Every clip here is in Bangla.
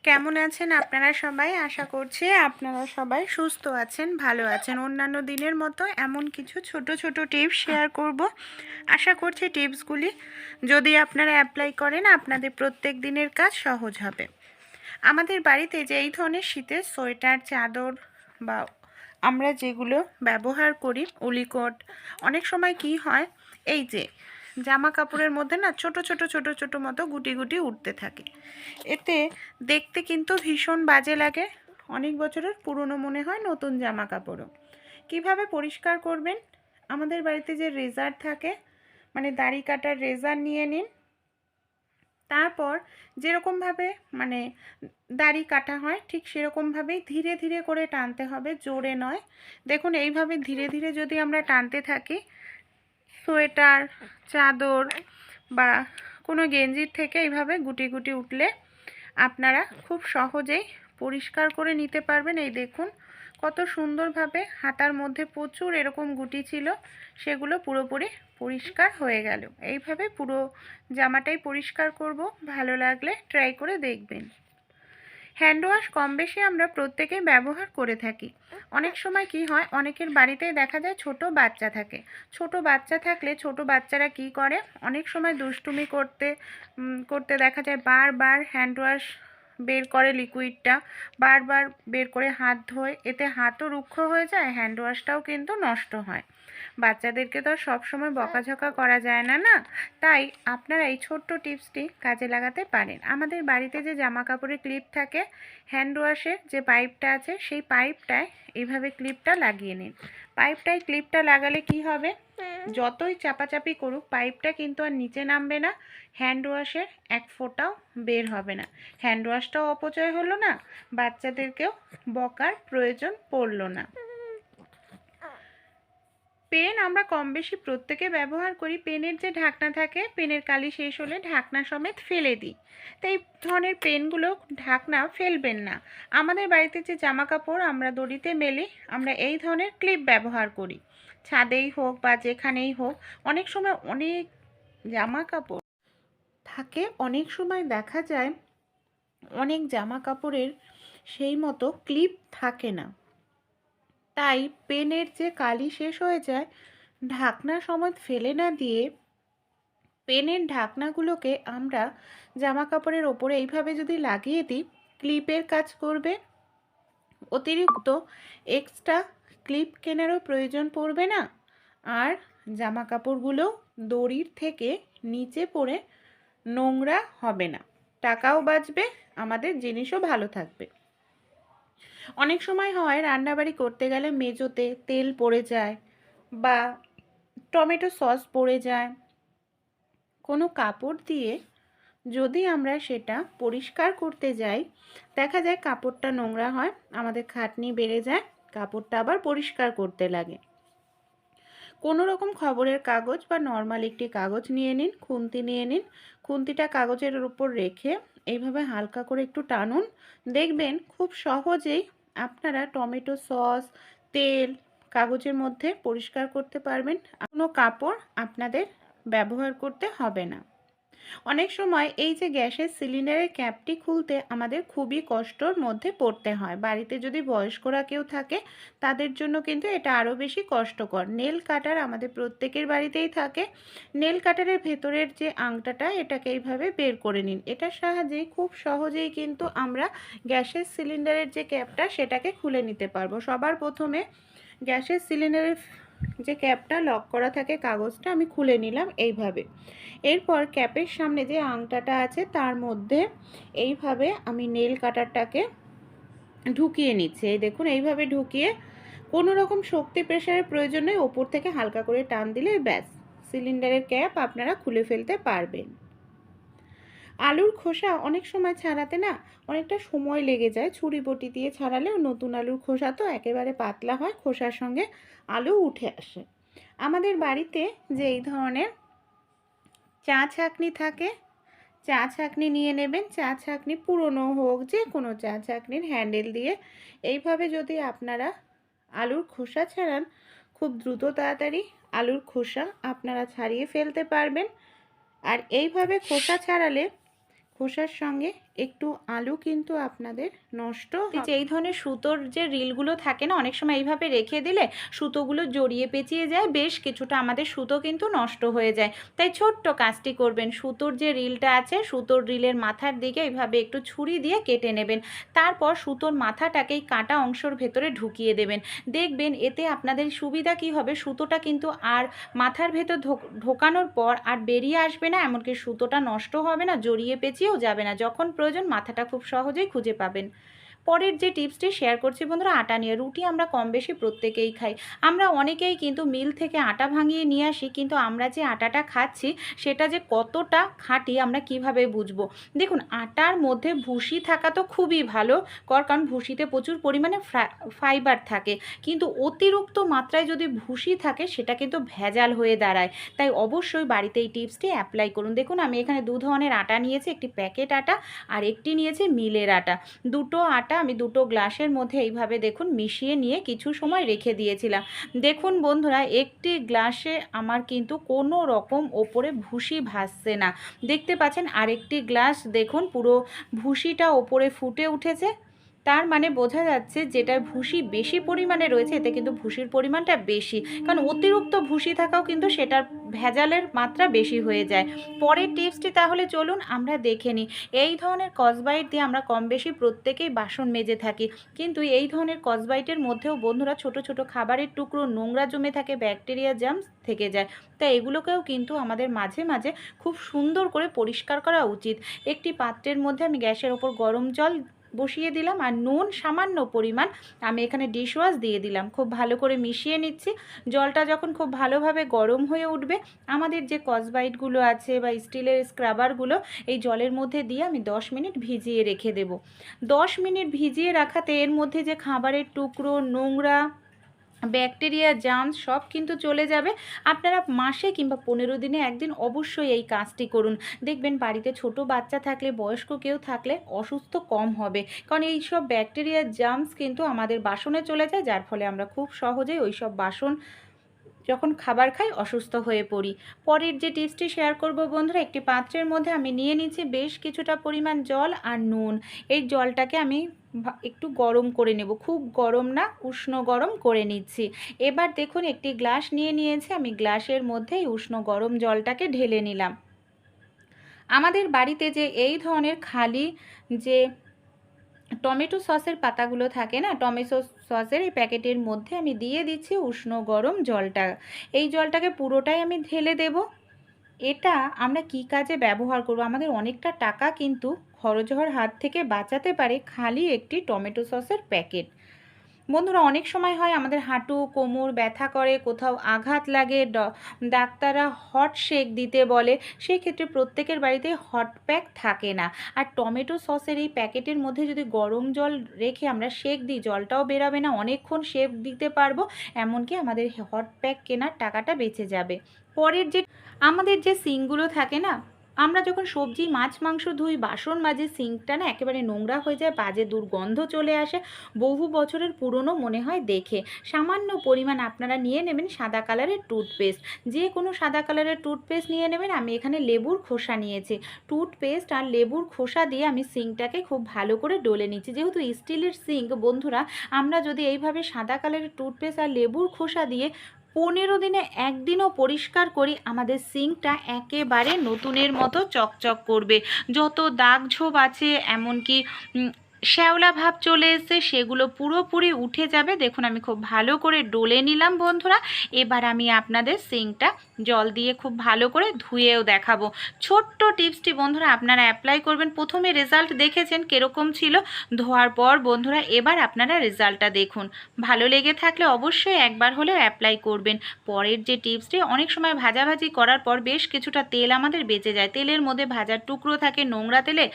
কেমন আছেন আপনারা সবাই? আশা করছি আপনারা সবাই সুস্থ আছেন, ভালো আছেন। অন্যান্য দিনের মতো এমন কিছু ছোট ছোট টিপস শেয়ার করব। আশা করছি টিপসগুলি যদি আপনারা অ্যাপ্লাই করেন আপনাদের প্রত্যেক দিনের কাজ সহজ হবে। আমাদের বাড়িতে যে এই ধরনের শীতের সোয়েটার, চাদর বা আমরা যেগুলো ব্যবহার করি, উলিকট, অনেক সময় কি হয়, এই যে জামা কাপড়ের মধ্যে না ছোট ছোট ছোট ছোট মতো গুটি গুটি উঠতে থাকে। এতে দেখতে কিন্তু ভীষণ বাজে লাগে, অনেক বছরের পুরনো মনে হয় নতুন জামা কাপড়ও। কীভাবে পরিষ্কার করবেন? আমাদের বাড়িতে যে রেজার থাকে, মানে দাড়ি কাটার রেজার নিয়ে নিন। তারপর যেরকমভাবে মানে দাড়ি কাটা হয় ঠিক সেরকমভাবেই ধীরে ধীরে করে টানতে হবে, জোরে নয়। দেখুন এইভাবে ধীরে ধীরে যদি আমরা টানতে থাকি, সোয়েটার, চাদর বা কোনো গেঞ্জির থেকে এইভাবে গুটি গুটি উঠলে আপনারা খুব সহজেই পরিষ্কার করে নিতে পারবেন। এই দেখুন কত সুন্দরভাবে হাতার মধ্যে প্রচুর এরকম গুটি ছিল, সেগুলো পুরোপুরি পরিষ্কার হয়ে গেল। এইভাবে পুরো জামাটাই পরিষ্কার করব। ভালো লাগলে ট্রাই করে দেখবেন। হ্যান্ড ওয়াশ কম বেশি আমরা প্রত্যেকেই ব্যবহার করে থাকি। অনেক সময় কি হয়, অনেকের বাড়িতেই দেখা যায় ছোট বাচ্চা থাকে। ছোট বাচ্চা থাকলে ছোট বাচ্চারা কি করে, অনেক সময় দুষ্টুমি করতে করতে দেখা যায় বারবার হ্যান্ড ওয়াশ বের করে, লিকুইডটা বারবার বের করে হাত ধোয়। এতে হাতও রুক্ষ হয়ে যায়, হ্যান্ড ওয়াশটাও কিন্তু নষ্ট হয়। বাচ্চাদেরকে তো আর সবসময় বকাঝকা করা যায় না, না? তাই আপনারা এই ছোট্ট টিপসটি কাজে লাগাতে পারেন। আমাদের বাড়িতে যে জামা কাপড়ের ক্লিপ থাকে, হ্যান্ড ওয়াশের যে পাইপটা আছে সেই পাইপটায় এইভাবে ক্লিপটা লাগিয়ে নিন। পাইপটায় ক্লিপটা লাগালে কি হবে, যতই চাপাচাপি করুক পাইপটা কিন্তু আর নিচে নামবে না, হ্যান্ড ওয়াশের এক ফোঁটাও বের হবে না। হ্যান্ড ওয়াশটাও অপচয় হলো না, বাচ্চাদেরকেও বকার প্রয়োজন পড়লো না। পেন আমরা কম বেশি প্রত্যেকে ব্যবহার করি। পেনের যে ঢাকনা থাকে, পেনের কালি শেষ হলে ঢাকনা সমেত ফেলে দিই। তো এই ধরনের পেনগুলো ঢাকনা ফেলবেন না। আমাদের বাড়িতে যে জামা কাপড় আমরা দড়িতে মেলি, আমরা এই ধরনের ক্লিপ ব্যবহার করি। ছাদেই হোক বা যেখানেই হোক, অনেক সময় অনেক জামা কাপড় থাকে, অনেক সময় দেখা যায় অনেক জামা কাপড়ের সেই মতো ক্লিপ থাকে না। তাই পেনের যে কালি শেষ হয়ে যায়, ঢাকনা সমেত ফেলে না দিয়ে পেনের ঢাকনাগুলোকে আমরা জামা কাপড়ের ওপরে এইভাবে যদি লাগিয়ে দিই, ক্লিপের কাজ করবে। অতিরিক্ত এক্সট্রা ক্লিপ কেনারও প্রয়োজন পড়বে না, আর জামা কাপড়গুলো দড়ির থেকে নিচে পড়ে নোংরা হবে না। টাকাও বাঁচবে, আমাদের জিনিসও ভালো থাকবে। অনেক সময় হয় রান্নাবাড়ি করতে গেলে মেজোতে তেল পড়ে যায় বা টমেটো সস পড়ে যায়। কোনো কাপড় দিয়ে যদি আমরা সেটা পরিষ্কার করতে যাই, দেখা যায় কাপড়টা নোংরা হয়, আমাদের খাটনি বেড়ে যায়, কাপড়টা আবার পরিষ্কার করতে লাগে। কোনো রকম খবরের কাগজ বা নর্মাল একটি কাগজ নিয়ে নিন, খুন্তি নিয়ে নিন। খুন্তিটা কাগজের উপর রেখে এইভাবে হালকা করে একটু টানুন, দেখবেন খুব সহজেই আপনারা টমেটো সস, তেল কাগজের মধ্যে পরিষ্কার করতে পারবেন। কোনো কাপড় আপনাদের ব্যবহার করতে হবে না। অনেক সময় এই যে গ্যাসের সিলিন্ডারের ক্যাপটি খুলতে আমাদের খুবই কষ্টর মধ্যে পড়তে হয়। বাড়িতে যদি বয়স্করা কেউ থাকে তাদের জন্য কিন্তু এটা আরও বেশি কষ্টকর। নেল কাটার আমাদের প্রত্যেকের বাড়িতেই থাকে। নেল কাটারের ভেতরের যে আংটাটা, এটাকে এইভাবে বের করে নিন। এটার সাহায্যেই খুব সহজেই কিন্তু আমরা গ্যাসের সিলিন্ডারের যে ক্যাপটা সেটাকে খুলে নিতে পারবো। সবার প্রথমে গ্যাসের সিলিন্ডারের যে ক্যাপটা লক করা থাকে কাগজটা আমি খুলে নিলাম এইভাবে। এরপর ক্যাপের সামনে যে আংটাটা আছে তার মধ্যে এইভাবে আমি নেল কাটারটাকে ঢুকিয়ে নিচ্ছি। এই দেখুন এইভাবে ঢুকিয়ে কোনো রকম শক্তি প্রেসারের প্রয়োজন নেই, ওপর থেকে হালকা করে টান দিলেই ব্যাস সিলিন্ডারের ক্যাপ আপনারা খুলে ফেলতে পারবেন। আলুর খোসা অনেক সময় ছাড়াতে না অনেকটা সময় লেগে যায়, ছুরি বটি দিয়ে ছাড়ালেও নতুন আলুর খোসা তো একেবারে পাতলা হয়, খোসার সঙ্গে আলু উঠে আসে। আমাদের বাড়িতে যে এই ধরনের চা ছাঁকনি থাকে, চা ছাঁকনি নিয়ে নেবেন। চা ছাঁকনি পুরনো হোক, যে কোনো চা ছাঁকনির হ্যান্ডেল দিয়ে এইভাবে যদি আপনারা আলুর খোসা ছাড়ান, খুব দ্রুত তাড়াতাড়ি আলুর খোসা আপনারা ছাড়িয়ে ফেলতে পারবেন। আর এইভাবে খোসা ছাড়ালে খোসার সঙ্গে একটু আলু কিন্তু আপনাদের নষ্ট যে এই ধরনের সুতোর যে রিলগুলো থাকে না, অনেক সময় এইভাবে রেখে দিলে সুতোগুলো জড়িয়ে পেঁচিয়ে যায়, বেশ কিছুটা আমাদের সুতো কিন্তু নষ্ট হয়ে যায়। তাই ছোট্ট কাজটি করবেন, সুতোর যে রিলটা আছে সুতোর রিলের মাথার দিকে এইভাবে একটু ছুরি দিয়ে কেটে নেবেন। তারপর সুতোর মাথাটাকেই কাটা অংশের ভেতরে ঢুকিয়ে দেবেন। দেখবেন এতে আপনাদের সুবিধা কি হবে, সুতোটা কিন্তু আর মাথার ভেতর ঢোকানোর পর আর বেরিয়ে আসবে না, এমনকি সুতোটা নষ্ট হবে না, জড়িয়ে পেঁচিয়েও যাবে না। যখন প্রয়োজন মাথাটা খুব সহজেই খুঁজে পাবেন। পরের যে টিপসটি শেয়ার করছি বন্ধুরা, আটা নিয়ে। রুটি আমরা কম বেশি প্রত্যেকেই খাই। আমরা অনেকেই কিন্তু মিল থেকে আটা ভাঙিয়ে নিয়ে আসি, কিন্তু আমরা যে আটাটা খাচ্ছি সেটা যে কতটা খাঁটি আমরা কিভাবে বুঝবো? দেখুন, আটার মধ্যে ভুসি থাকা তো খুবই ভালো, কারণ ভুসিতে প্রচুর পরিমাণে ফাইবার থাকে, কিন্তু অতিরিক্ত মাত্রায় যদি ভুসি থাকে সেটা কিন্তু ভেজাল হয়ে দাঁড়ায়। তাই অবশ্যই বাড়িতে এই টিপসটি অ্যাপ্লাই করুন। দেখুন, আমি এখানে 2 ধরনের আটা নিয়েছি, একটি প্যাকেট আটা আর একটি নিয়েছি মিলের আটা। দুটো আটা আমি দুটো গ্লাসের মধ্যে এইভাবে দেখুন মিশিয়ে নিয়ে কিছু সময় রেখে দিয়েছিলাম। দেখুন বন্ধুরা, একটি গ্লাসে আমার কিন্তু কোনো রকম ওপরে ভুসি ভাসছে না। দেখতে পাচ্ছেন আরেকটি গ্লাস দেখুন পুরো ভুসিটা ওপরে ফুটে উঠেছে। তার মানে বোঝা যাচ্ছে যেটা ভুসি বেশি পরিমাণে রয়েছে এতে কিন্তু ভুসির পরিমাণটা বেশি, কারণ অতিরিক্ত ভুসি থাকাও কিন্তু সেটার ভেজালের মাত্রা বেশি হয়ে যায়। পরের টিপসটি তাহলে চলুন আমরা দেখে নিই। এই ধরনের কসবাইট দিয়ে আমরা কম বেশি প্রত্যেকেই বাসন মেজে থাকি, কিন্তু এই ধরনের কসবাইটের মধ্যেও বন্ধুরা ছোট ছোট খাবারের টুকরো, নোংরা জমে থাকে, ব্যাকটেরিয়া জার্মস থেকে যায়। তাই এগুলোকেও কিন্তু আমাদের মাঝে মাঝে খুব সুন্দর করে পরিষ্কার করা উচিত। একটি পাত্রের মধ্যে আমি গ্যাসের ওপর গরম জল বসিয়ে দিলাম আর নুন সামান্য পরিমাণ আমি এখানে ডিশওয়াশ দিয়ে দিলাম। খুব ভালো করে মিশিয়ে নিচ্ছি। জলটা যখন খুব ভালোভাবে গরম হয়ে উঠবে, আমাদের যে কসবাইটগুলো আছে বা স্টিলের স্ক্রাবারগুলো এই জলের মধ্যে দিয়ে আমি 10 মিনিট ভিজিয়ে রেখে দেব। 10 মিনিট ভিজিয়ে রাখাতে এর মধ্যে যে খাবারের টুকরো, নোংরা, ব্যাকটেরিয়া, জার্মস সব কিন্তু চলে যাবে। আপনারা মাসে কিংবা 15 দিনে একদিন অবশ্যই এই কাজটি করুন। দেখবেন বাড়িতে ছোট বাচ্চা থাকলে, বয়স্ক কেউ থাকলে অসুস্থ কম হবে, কারণ এই সব ব্যাকটেরিয়া, জার্মস কিন্তু আমাদের বাসনে চলে যায়, যার ফলে আমরা খুব সহজেই ওই সব বাসন যখন খাবার খাই অসুস্থ হয়ে পড়ি। পরের যে টিপসটি শেয়ার করব বন্ধুরা, একটি পাত্রের মধ্যে আমি নিয়ে নিচ্ছি বেশ কিছুটা পরিমাণ জল আর নুন। এই জলটাকে আমি একটু গরম করে নেব, খুব গরম না, উষ্ণ গরম করে নিচ্ছি। এবার দেখুন একটি গ্লাস নিয়ে নিয়েছি, আমি গ্লাসের মধ্যে এই উষ্ণ গরম জলটাকে ঢেলে নিলাম। আমাদের বাড়িতে যে এই ধরনের খালি যে টমেটো সসের পাতাগুলো থাকে না, টমেটো সসের এই প্যাকেটের মধ্যে আমি দিয়ে দিচ্ছি উষ্ণ গরম জলটা। এই জলটাকে পুরোটাই আমি ঢেলে দেব। এটা আমরা কি কাজে ব্যবহার করব? আমাদের অনেকটা টাকা কিন্তু খরচ হওয়ার হাত থেকে বাঁচাতে পারে খালি একটি টমেটো সসের প্যাকেট। বন্ধুরা, অনেক সময় হয় আমাদের হাঁটু কোমর ব্যথা করে, কোথাও আঘাত লাগে, ডাক্তাররা হট শেক দিতে বলে, সেই ক্ষেত্রে প্রত্যেকের বাড়িতে হট প্যাক থাকে না। আর টমেটো সসের এই প্যাকেটের মধ্যে যদি গরম জল রেখে আমরা শেক দিই, জলটাও বেরাবে না, অনেকক্ষণ শেক দিতে পারবো, এমনকি আমাদের হট প্যাক কেনার টাকাটা বেঁচে যাবে। পরের যে আমাদের যে সিঙ্কগুলো থাকে না, আমরা যখন সবজি, মাছ, মাংস ধুই, বাসন মাজি, সিঙ্কটা না একেবারে নোংরা হয়ে যায়, বাজে দুর্গন্ধ চলে আসে, বহু বছরের পুরনো মনে হয় দেখে। সামান্য পরিমাণ আপনারা নিয়ে নেবেন সাদা কালারের টুথপেস্ট, যে কোনো সাদা কালারের টুথপেস্ট নিয়ে নেবেন। আমি এখানে লেবুর খোসা নিয়েছি। টুথপেস্ট আর লেবুর খোসা দিয়ে আমি সিঙ্কটাকে খুব ভালো করে ডলে নিচ্ছি। যেহেতু স্টিলের সিঙ্ক বন্ধুরা, আমরা যদি এইভাবে সাদা কালারের টুথপেস্ট আর লেবুর খোসা দিয়ে 15 দিনে একদিনও পরিষ্কার করি, আমাদের সিঙ্কটা একেবারে নতুনের মতো চকচক করবে। যত দাগ ছোপ আছে, এমনকি শ্যাওলা ভাব চলে এসে, সেগুলো পুরোপুরি উঠে যাবে। দেখুন আমি খুব ভালো করে ডলে নিলাম বন্ধুরা। এবার আমি আপনাদের সিঙ্কটা জল দিয়ে খুব ভালো করে ধুয়েও দেখাবো। ছোট্ট টিপসটি বন্ধুরা আপনারা অ্যাপ্লাই করবেন। প্রথমে রেজাল্ট দেখেছেন কীরকম ছিল, ধোয়ার পর বন্ধুরা এবার আপনারা রেজাল্টটা দেখুন। ভালো লেগে থাকলে অবশ্যই একবার হলেও অ্যাপ্লাই করবেন। পরের যে টিপসটি, অনেক সময় ভাজাভাজি করার পর বেশ কিছুটা তেল আমাদের বেঁচে যায়, তেলের মধ্যে ভাজার টুকরো থাকে, নোংরা তেলে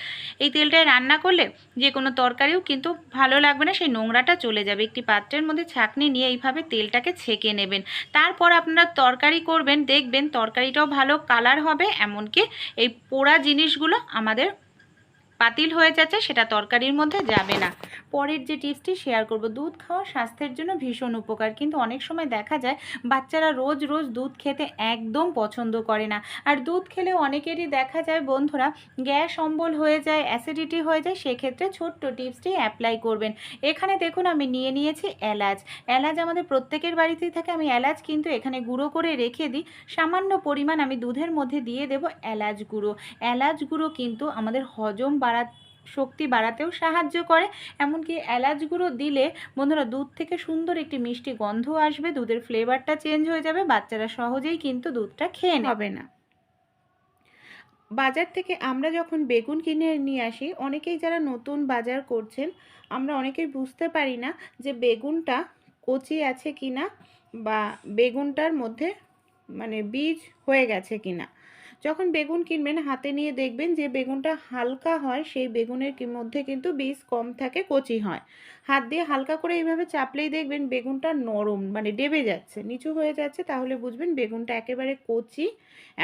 এই তেলটায় রান্না করলে যে কোনো তরকারিও কিন্তু ভালো লাগবে না, সেই নোংরাটা চলে যাবে। একটি পাত্রের মধ্যে ছাঁকনি নিয়ে এইভাবে তেলটাকে ছেঁকে নেবেন। তারপর আপনারা তরকারি করবেন, দেখবেন তরকারিটাও ভালো কালার হবে, এমনকি এই পোড়া জিনিসগুলো আমাদের বাতিল হয়ে যাচ্ছে, সেটা তরকারির মধ্যে যাবে না। পরের যে টিপসটি শেয়ার করব, দুধ খাওয়া স্বাস্থ্যের জন্য ভীষণ উপকার, কিন্তু অনেক সময় দেখা যায় বাচ্চারা রোজ রোজ দুধ খেতে একদম পছন্দ করে না। আর দুধ খেলে অনেকেরই দেখা যায় বন্ধুরা গ্যাস অম্বল হয়ে যায়, অ্যাসিডিটি হয়ে যায়। সেক্ষেত্রে ছোট্ট টিপসটি অ্যাপ্লাই করবেন। এখানে দেখুন আমি নিয়ে নিয়েছি এলাচ। এলাচ আমাদের প্রত্যেকের বাড়িতেই থাকে। আমি এলাচ কিন্তু এখানে গুঁড়ো করে রেখে দিই। সামান্য পরিমাণ আমি দুধের মধ্যে দিয়ে দেব এলাচ গুঁড়ো। এলাচ গুঁড়ো কিন্তু আমাদের হজম শক্তি বাড়াতেও সাহায্য করে। এমনকি এলাচ গুঁড়ো দিলে বন্ধুরা দুধ থেকে সুন্দর একটি মিষ্টি গন্ধ আসবে, দুধের ফ্লেভারটা চেঞ্জ হয়ে যাবে, বাচ্চারা সহজেই কিন্তু দুধটা খেয়ে নেবে না। বাজার থেকে আমরা যখন বেগুন কিনে নিয়ে আসি, অনেকেই যারা নতুন বাজার করছেন, আমরা অনেকেই বুঝতে পারি না যে বেগুনটা কচি আছে কিনা বা বেগুনটার মধ্যে মানে বীজ হয়ে গেছে কিনা। যখন বেগুন কিনবেন হাতে নিয়ে দেখবেন যে বেগুনটা হালকা হয়, সেই বেগুনের মধ্যে কিন্তু বীজ কম থাকে, কচি হয়। হাত দিয়ে হালকা করে এইভাবে চাপলেই দেখবেন বেগুনটা নরম মানে ডেবে যাচ্ছে, নিচু হয়ে যাচ্ছে, তাহলে বুঝবেন বেগুনটা একেবারে কচি,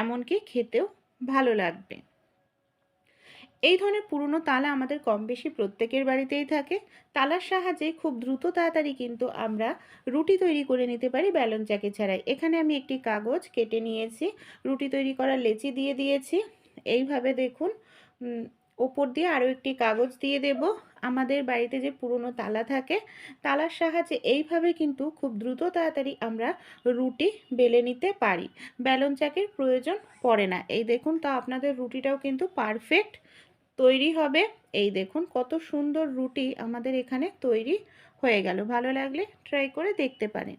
এমনকি খেতেও ভালো লাগবে। এই ধরনের পুরনো তালা আমাদের কম বেশি প্রত্যেকের বাড়িতেই থাকে। তালার সাহায্যে খুব দ্রুত তাড়াতাড়ি কিন্তু আমরা রুটি তৈরি করে নিতে পারি বেলন চাকি ছাড়াই। এখানে আমি একটি কাগজ কেটে নিয়েছি, রুটি তৈরি করার লেচি দিয়ে দিয়েছি। এইভাবে দেখুন ওপর দিয়ে আরও একটি কাগজ দিয়ে দেব। আমাদের বাড়িতে যে পুরনো তালা থাকে, তালার সাহায্যে এইভাবে কিন্তু খুব দ্রুত তাড়াতাড়ি আমরা রুটি বেলে নিতে পারি, বেলন চাকির প্রয়োজন পড়ে না। এই দেখুন, তা আপনাদের রুটিটাও কিন্তু পারফেক্ট তৈরি হবে। এই দেখুন কত সুন্দর রুটি আমাদের এখানে তৈরি হয়ে গেল। ভালো লাগলে ট্রাই করে দেখতে পারেন।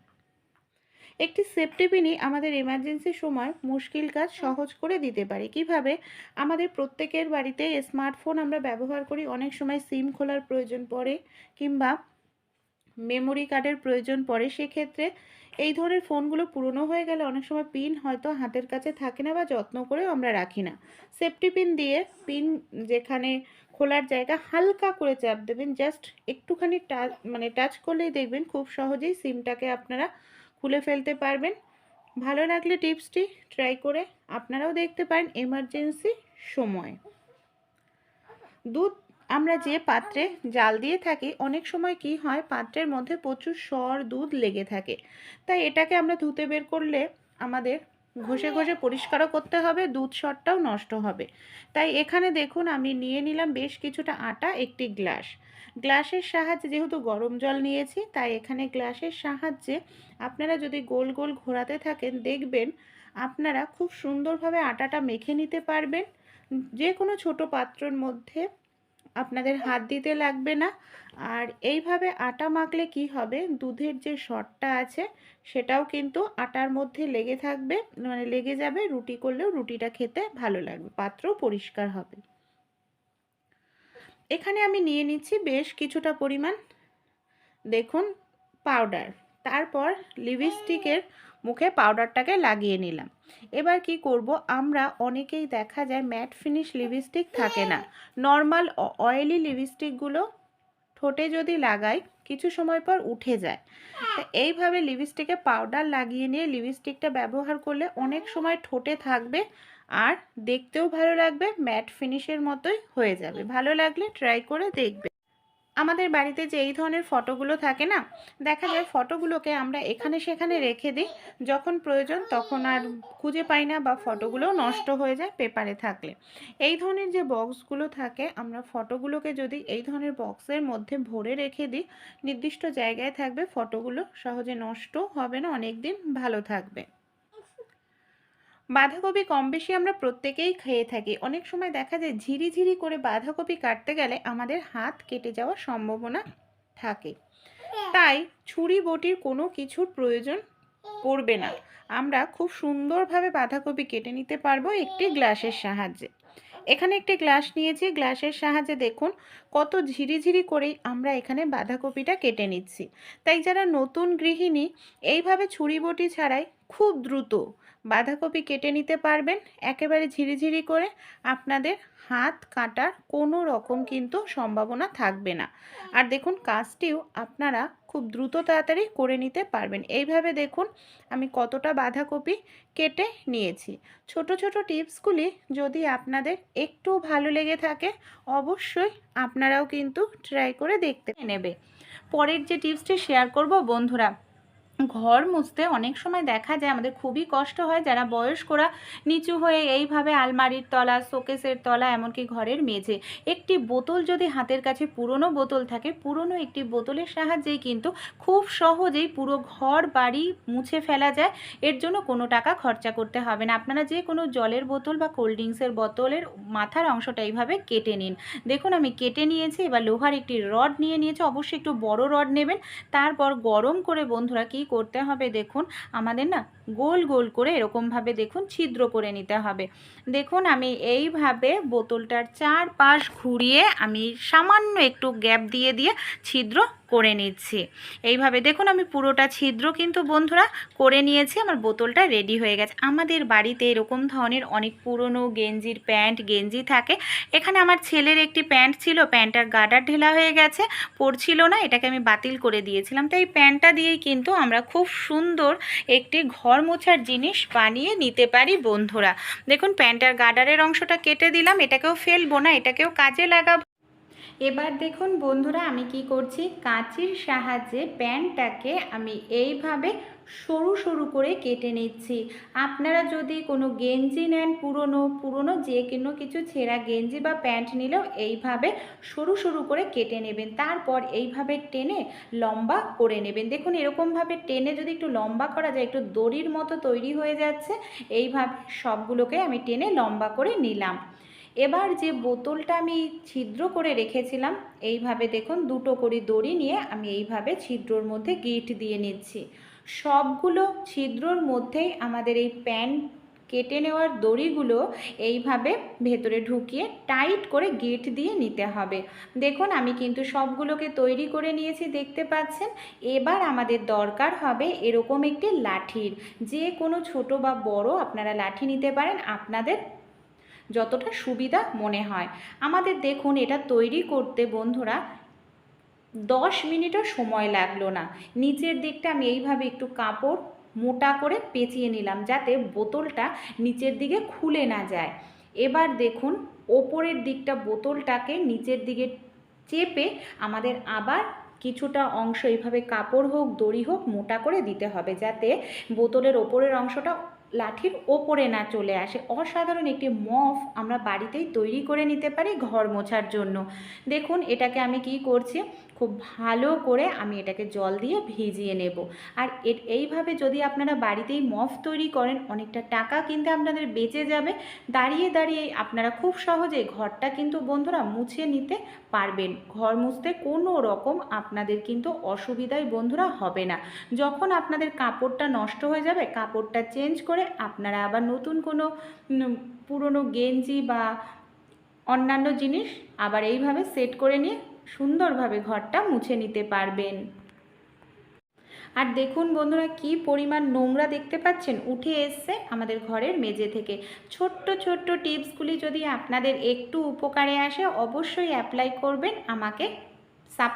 একটি সেফটি পিনই আমাদের এমার্জেন্সি সময় মুশকিল কাজ সহজ করে দিতে পারে। কিভাবে? আমাদের প্রত্যেকের বাড়িতে স্মার্টফোন আমরা ব্যবহার করি, অনেক সময় সিম খোলার প্রয়োজন পড়ে কিংবা মেমোরি কার্ডের প্রয়োজন পড়ে। সেক্ষেত্রে এই ধরনের ফোনগুলো পুরনো হয়ে গেলে অনেক সময় পিন হয়তো হাতের কাছে থাকে না বা যত্ন করেও আমরা রাখি না। সেফটি পিন দিয়ে পিন যেখানে খোলার জায়গা হালকা করে চাপ দেবেন, জাস্ট একটুখানি টাচ করলেই দেখবেন খুব সহজেই সিমটাকে আপনারা খুলে ফেলতে পারবেন। ভালো লাগলে টিপসটি ট্রাই করে আপনারাও দেখতে পারেন এমার্জেন্সি সময়। দুধ আমরা যে পাত্রে জাল দিয়ে থাকি, অনেক সময় কি হয় পাত্রের মধ্যে প্রচুর সর দুধ লেগে থাকে, তাই এটাকে আমরা ধুতে বের করলে আমাদের ঘষে ঘষে পরিষ্কারও করতে হবে, দুধ সরটাও নষ্ট হবে। তাই এখানে দেখুন আমি নিয়ে নিলাম বেশ কিছুটা আটা, একটি গ্লাসের সাহায্যে, যেহেতু গরম জল নিয়েছি তাই এখানে গ্লাসের সাহায্যে আপনারা যদি গোল গোল ঘোরাতে থাকেন দেখবেন আপনারা খুব সুন্দরভাবে আটাটা মেখে নিতে পারবেন। যে কোনো ছোট পাত্রের মধ্যে আপনাদের হাত দিতে লাগবে না। আর এইভাবে আটা মাখলে কি হবে, দুধের যে সরটা আছে সেটাও কিন্তু আটার মধ্যে লেগে থাকবে, মানে লেগে যাবে, রুটি করলেও রুটিটা খেতে ভালো লাগবে, পাত্রও পরিষ্কার হবে। এখানে আমি নিয়ে নিচ্ছি বেশ কিছুটা পরিমাণ দেখুন পাউডার, তারপর লিপস্টিকের মুখে পাউডারটাকে লাগিয়ে নিলাম। এবার কি করব, আমরা অনেকেই দেখা যায় ম্যাট ফিনিশ লিপস্টিক থাকে না, নর্মাল অয়েলি লিপস্টিকগুলো ঠোঁটে যদি লাগাই কিছু সময় পর উঠে যায়। তো এইভাবে লিপস্টিকে পাউডার লাগিয়ে নিয়ে লিপস্টিকটা ব্যবহার করলে অনেক সময় ঠোঁটে থাকবে আর দেখতেও ভালো লাগবে, ম্যাট ফিনিশের মতোই হয়ে যাবে। ভালো লাগলে ট্রাই করে দেখবে। আমাদের বাড়িতে যে এই ধরনের ফটোগুলো থাকে না, দেখা যায় ফটোগুলোকে আমরা এখানে সেখানে রেখে দিই, যখন প্রয়োজন তখন আর খুঁজে পাই না বা ফটোগুলো নষ্ট হয়ে যায় পেপারে থাকলে। এই ধরনের যে বক্সগুলো থাকে, আমরা ফটোগুলোকে যদি এই ধরনের বক্সের মধ্যে ভরে রেখে দিই, নির্দিষ্ট জায়গায় থাকবে, ফটোগুলো সহজে নষ্ট হবে না, অনেক দিন ভালো থাকবে। বাঁধাকপি কম বেশি আমরা প্রত্যেকেই খেয়ে থাকি। অনেক সময় দেখা যায় ঝিরিঝিরি করে বাঁধাকপি কাটতে গেলে আমাদের হাত কেটে যাওয়ার সম্ভাবনা থাকে, তাই ছুরি বটির কোনো কিছুর প্রয়োজন পড়বে না। আমরা খুব সুন্দরভাবে বাঁধাকপি কেটে নিতে পারবো একটি গ্লাসের সাহায্যে। এখানে একটি গ্লাস নিয়েছি, গ্লাসের সাহায্যে দেখুন কত ঝিরিঝিরি করেই আমরা এখানে বাঁধাকপিটা কেটে নিচ্ছি। তাই যারা নতুন গৃহিণী এইভাবে ছুরি বটি ছাড়াই খুব দ্রুত বাঁধাকপি কেটে নিতে পারবেন একেবারে ঝিরিঝিরি করে। আপনাদের হাত কাটার কোনো রকম কিন্তু সম্ভাবনা থাকবে না। আর দেখুন কাজটিও আপনারা খুব দ্রুত তাড়াতাড়ি করে নিতে পারবেন। এইভাবে দেখুন আমি কতটা বাঁধাকপি কেটে নিয়েছি। ছোট ছোট টিপসগুলি যদি আপনাদের একটু ভালো লেগে থাকে অবশ্যই আপনারাও কিন্তু ট্রাই করে দেখতে নেবে। পরের যে টিপসটি শেয়ার করব বন্ধুরা, ঘর মুছতে অনেক সময় দেখা যায় আমাদের খুবই কষ্ট হয়। যারা বয়স্করা নিচু হয়ে এইভাবে আলমারির তলা, শোকেসের তলা, এমনকি ঘরের মেঝে, একটি বোতল যদি হাতের কাছে পুরনো বোতল থাকে, পুরনো একটি বোতলের সাহায্যেই কিন্তু খুব সহজেই পুরো ঘর বাড়ি মুছে ফেলা যায়। এর জন্য কোনো টাকা খরচা করতে হবে না। আপনারা যে কোনো জলের বোতল বা কোল্ড ড্রিঙ্কসের বোতলের মাথার অংশটা এইভাবে কেটে নিন। দেখুন আমি কেটে নিয়েছি। এবার লোহার একটি রড নিয়েছি, অবশ্যই একটু বড় রড নেবেন। তারপর গরম করে বন্ধুরা কি করতে হবে দেখুন, আমাদের না গোল গোল করে এরকমভাবে দেখুন ছিদ্র করে নিতে হবে। দেখুন আমি এইভাবে বোতলটার চারপাশ ঘুরিয়ে আমি সামান্য একটু গ্যাপ দিয়ে দিয়ে ছিদ্র করে নিচ্ছি। এইভাবে দেখুন আমি পুরোটা ছিদ্র কিন্তু বন্ধুরা করে নিয়েছি। আমার বোতলটা রেডি হয়ে গেছে। আমাদের বাড়িতে এরকম ধরনের অনেক পুরনো গেঞ্জির প্যান্ট গেঞ্জি থাকে। এখানে আমার ছেলের একটি প্যান্ট ছিল, প্যান্টটার গার্ডার ঢেলা হয়ে গেছে, পরছিল না, এটাকে আমি বাতিল করে দিয়েছিলাম। তো এই প্যান্টটা দিয়েই কিন্তু আমরা খুব সুন্দর একটি ঘর মোছার জিনিস বানিয়ে নিতে পারি বন্ধুরা। দেখুন প্যান্টটার গার্ডারের অংশটা কেটে দিলাম, এটাকেও ফেলবো না, এটাকেও কাজে লাগাবো। এবার দেখুন বন্ধুরা আমি কি করছি, কাঁচির সাহায্যে প্যান্টটাকে আমি এইভাবে সরু সরু করে কেটে নিচ্ছি। আপনারা যদি কোনো গেঞ্জি নেন, পুরনো যে কোনো কিছু ছেঁড়া গেঞ্জি বা প্যান্ট নিলেও এইভাবে সরু সরু করে কেটে নেবেন। তারপর এইভাবে টেনে লম্বা করে নেবেন। দেখুন এরকমভাবে টেনে যদি একটু লম্বা করা যায়, একটু দড়ির মতো তৈরি হয়ে যাচ্ছে। এইভাবে সবগুলোকে আমি টেনে লম্বা করে নিলাম। এবার যে বোতলটা আমি ছিদ্র করে রেখেছিলাম, এইভাবে দেখুন দুটো করে দড়ি নিয়ে আমি এইভাবে ছিদ্রর মধ্যে গিঁট দিয়ে নিচ্ছি। সবগুলো ছিদ্রর মধ্যেই আমাদের এই প্যান কেটে নেওয়ার দড়িগুলো এইভাবে ভেতরে ঢুকিয়ে টাইট করে গিঁট দিয়ে নিতে হবে। দেখুন আমি কিন্তু সবগুলোকে তৈরি করে নিয়েছি, দেখতে পাচ্ছেন। এবার আমাদের দরকার হবে এরকম একটি লাঠির। যে কোনো ছোট বা বড় আপনারা লাঠি নিতে পারেন, আপনাদের যতটা সুবিধা মনে হয়। আমাদের দেখুন এটা তৈরি করতে বন্ধুরা 10 মিনিটও সময় লাগলো না। নিচের দিকটা আমি এইভাবে একটু কাপড় মোটা করে পেঁচিয়ে নিলাম যাতে বোতলটা নিচের দিকে খুলে না যায়। এবার দেখুন ওপরের দিকটা বোতলটাকে নিচের দিকে চেপে আমাদের আবার কিছুটা অংশ এইভাবে কাপড় হোক দড়ি হোক মোটা করে দিতে হবে যাতে বোতলের ওপরের অংশটা লাঠির ওপরে না চলে আসে। অসাধারণ একটি মফ আমরা বাড়িতেই তৈরি করে নিতে পারি ঘর মোছার জন্য। দেখুন এটাকে আমি কি করছি, খুব ভালো করে আমি এটাকে জল দিয়ে ভিজিয়ে নেব। আর এইভাবে যদি আপনারা বাড়িতেই মফ তৈরি করেন অনেকটা টাকা কিন্তু আপনাদের বেঁচে যাবে। দাঁড়িয়ে দাঁড়িয়ে আপনারা খুব সহজে ঘরটা কিন্তু বন্ধুরা মুছে নিতে পারবেন। ঘর মুছতে কোনো রকম আপনাদের কিন্তু অসুবিধাই বন্ধুরা হবে না। যখন আপনাদের কাপড়টা নষ্ট হয়ে যাবে কাপড়টা চেঞ্জ করে আপনারা আবার নতুন কোনো পুরনো গেঞ্জি বা অন্যান্য জিনিস আবার এইভাবে সেট করে নিয়ে সুন্দরভাবে ঘরটা মুছে নিতে পারবেন। আর দেখুন বন্ধুরা কি পরিমাণ নোংরা দেখতে পাচ্ছেন উঠে এসছে আমাদের ঘরের মেঝে থেকে। ছোট্ট ছোট্ট টিপসগুলি যদি আপনাদের একটু উপকারে আসে অবশ্যই অ্যাপ্লাই করবেন, আমাকে সাপোর্ট